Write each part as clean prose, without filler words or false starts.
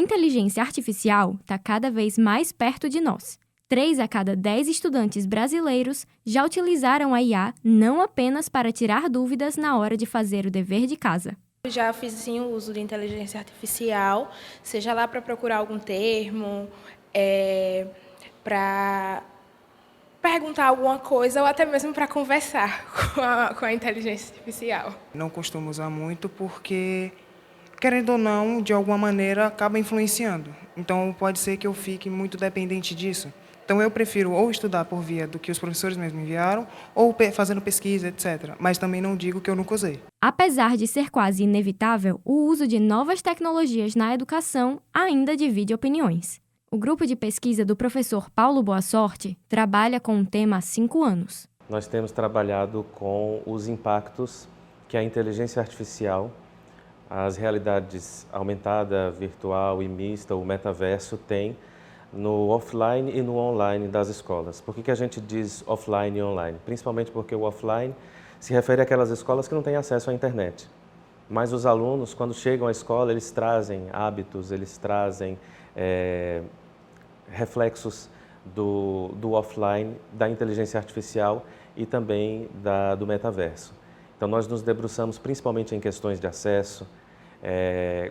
inteligência artificial está cada vez mais perto de nós. 3 a cada 10 estudantes brasileiros já utilizaram a IA não apenas para tirar dúvidas na hora de fazer o dever de casa. Eu já fiz sim, o uso de inteligência artificial, seja lá para procurar algum termo, para perguntar alguma coisa ou até mesmo para conversar com a inteligência artificial. Não costumo usar muito porque, querendo ou não, de alguma maneira acaba influenciando. Então pode ser que eu fique muito dependente disso. Então eu prefiro ou estudar por via do que os professores mesmo enviaram ou fazendo pesquisa, etc. Mas também não digo que eu nunca usei. Apesar de ser quase inevitável, o uso de novas tecnologias na educação ainda divide opiniões. O grupo de pesquisa do professor Paulo Boa Sorte trabalha com o tema há 5 anos. Nós temos trabalhado com os impactos que a inteligência artificial, as realidades aumentada, virtual e mista, o metaverso, tem no offline e no online das escolas. Por que a gente diz offline e online? Principalmente porque o offline se refere àquelas escolas que não têm acesso à internet. Mas os alunos, quando chegam à escola, eles trazem hábitos, eles trazem reflexos do offline, da inteligência artificial e também do metaverso. Então, nós nos debruçamos principalmente em questões de acesso,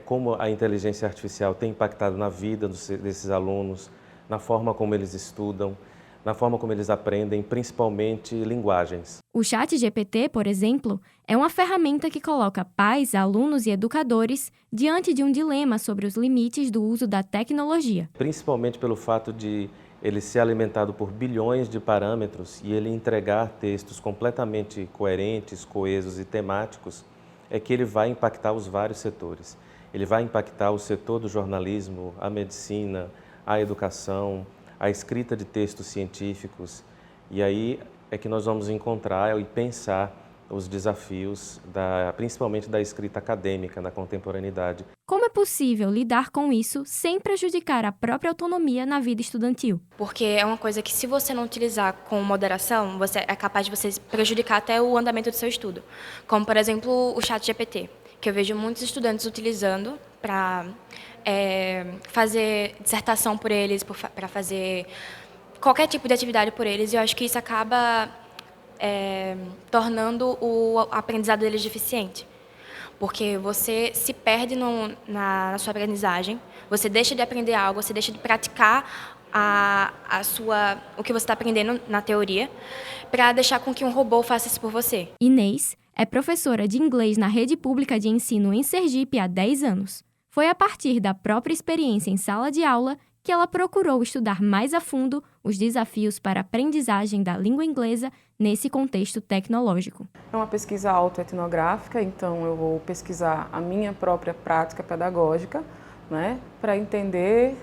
como a inteligência artificial tem impactado na vida desses alunos, na forma como eles estudam, na forma como eles aprendem, principalmente linguagens. O ChatGPT, por exemplo, é uma ferramenta que coloca pais, alunos e educadores diante de um dilema sobre os limites do uso da tecnologia. Principalmente pelo fato de ele ser alimentado por bilhões de parâmetros e ele entregar textos completamente coerentes, coesos e temáticos, é que ele vai impactar os vários setores. Ele vai impactar o setor do jornalismo, a medicina, a educação, a escrita de textos científicos. E aí é que nós vamos encontrar e pensar os desafios, principalmente da escrita acadêmica na contemporaneidade. Como é possível lidar com isso sem prejudicar a própria autonomia na vida estudantil? Porque é uma coisa que, se você não utilizar com moderação, você é capaz de você prejudicar até o andamento do seu estudo. Como, por exemplo, o ChatGPT, que eu vejo muitos estudantes utilizando para fazer dissertação por eles, para fazer qualquer tipo de atividade por eles. E eu acho que isso acaba tornando o aprendizado deles deficiente. Porque você se perde na sua aprendizagem, você deixa de aprender algo, você deixa de praticar o que você está aprendendo na teoria, para deixar com que um robô faça isso por você. Inês é professora de inglês na rede pública de ensino em Sergipe há 10 anos. Foi a partir da própria experiência em sala de aula que ela procurou estudar mais a fundo os desafios para a aprendizagem da língua inglesa nesse contexto tecnológico. É uma pesquisa autoetnográfica, então eu vou pesquisar a minha própria prática pedagógica, né, para entender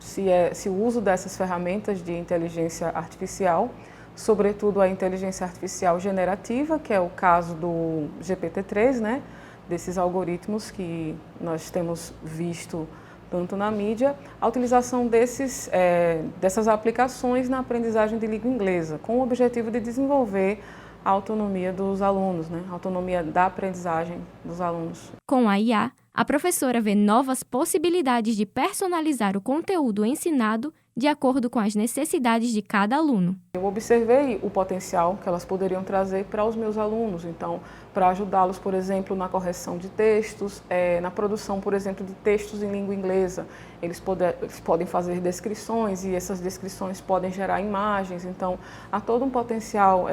se o uso dessas ferramentas de inteligência artificial, sobretudo a inteligência artificial generativa, que é o caso do GPT-3, né, desses algoritmos que nós temos visto tanto na mídia, a utilização dessas aplicações na aprendizagem de língua inglesa, com o objetivo de desenvolver a autonomia dos alunos, né? A autonomia da aprendizagem dos alunos. Com a IA, a professora vê novas possibilidades de personalizar o conteúdo ensinado de acordo com as necessidades de cada aluno. Eu observei o potencial que elas poderiam trazer para os meus alunos, então, para ajudá-los, por exemplo, na correção de textos, na produção, por exemplo, de textos em língua inglesa. Eles podem fazer descrições e essas descrições podem gerar imagens, então, há todo um potencial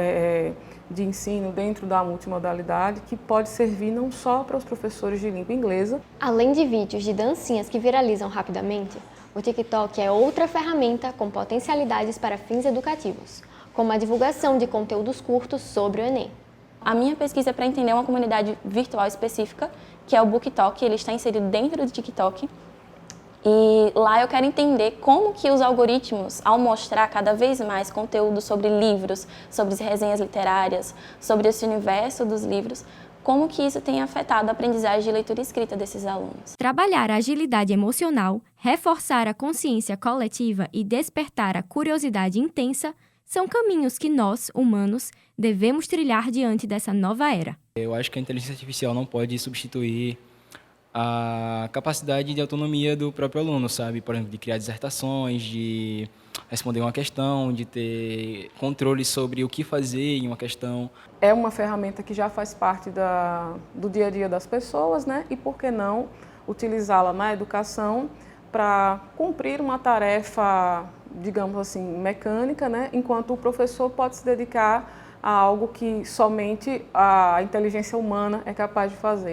de ensino dentro da multimodalidade que pode servir não só para os professores de língua inglesa. Além de vídeos de dancinhas que viralizam rapidamente, o TikTok é outra ferramenta com potencialidades para fins educativos, como a divulgação de conteúdos curtos sobre o Enem. A minha pesquisa é para entender uma comunidade virtual específica, que é o BookTok. Ele está inserido dentro do TikTok. E lá eu quero entender como que os algoritmos, ao mostrar cada vez mais conteúdo sobre livros, sobre resenhas literárias, sobre esse universo dos livros, como que isso tem afetado a aprendizagem de leitura e escrita desses alunos. Trabalhar a agilidade emocional, reforçar a consciência coletiva e despertar a curiosidade intensa são caminhos que nós, humanos, devemos trilhar diante dessa nova era. Eu acho que a inteligência artificial não pode substituir a capacidade de autonomia do próprio aluno, sabe? Por exemplo, de criar dissertações, de responder uma questão, de ter controle sobre o que fazer em uma questão. É uma ferramenta que já faz parte do dia a dia das pessoas, né? E por que não utilizá-la na educação para cumprir uma tarefa, digamos assim, mecânica, né? Enquanto o professor pode se dedicar a algo que somente a inteligência humana é capaz de fazer.